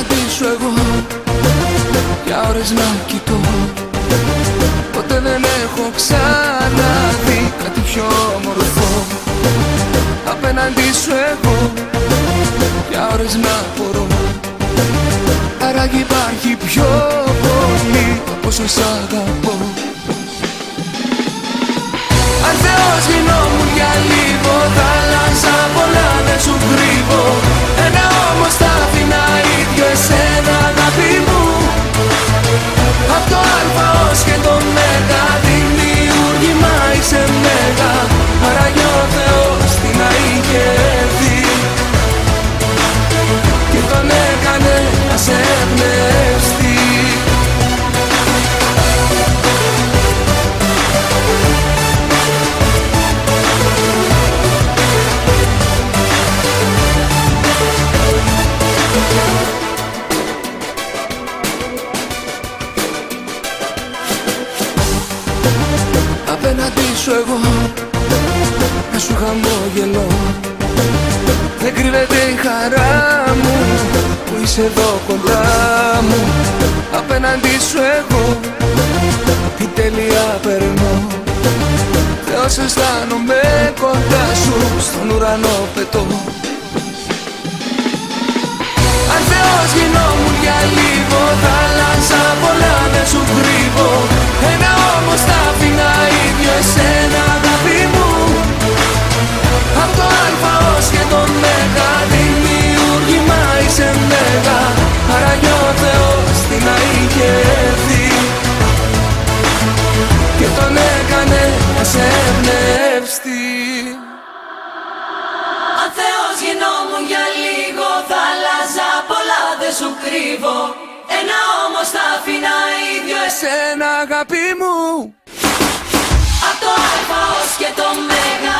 απέναντι σου εγώ για ώρες να κοιτώ. Ποτέ δεν έχω ξαναδεί κάτι πιο όμορφο. Απέναντι σου εγώ για ώρες να απορώ. Άραγε υπάρχει πιο πολύ από όσο σ' αγαπώ. Αν Θεός γινόμουν για λίγο θα άλλαζα πολλά, δεν σου κρύβω. Ένα όμως θα άφηνα ίδιο εσένα αγάπη μου. Απ' το αλφα ως και το μέγα δημιούργημα είσαι μέγα. Άραγε ο Θεός τι να είχε δει και τον έκανε να σε εμπνευστεί. Απέναντι σου εγώ να σου χαμογελώ. Δεν κρύβεται η χαρά μου που είσαι εδώ κοντά μου. Απέναντι σου εγώ τι τέλεια περνώ. Θεός αισθάνομαι κοντά σου, στον ουρανό πετώ. Αν Θεός γινόμουν για λίγο θα άλλαζα πολλά, δεν σου κρύβω. Ένα όμως θα άφηνα ίδιο εσένα αγάπη μου. Απ' το αλφα ως και το μέγα δημιούργημα είσαι μέγα. Άραγε ο Θεός τι να είχε δει και τον έκανε να σε εμπνευστεί. Αν Θεός γινόμουν για λίγο θα άλλαζα πολλά, δεν σου κρύβω. Ένα όμως θα άφηνα ίδιο εσένα αγάπη μου. Απ' το αλφα ως και το μέγα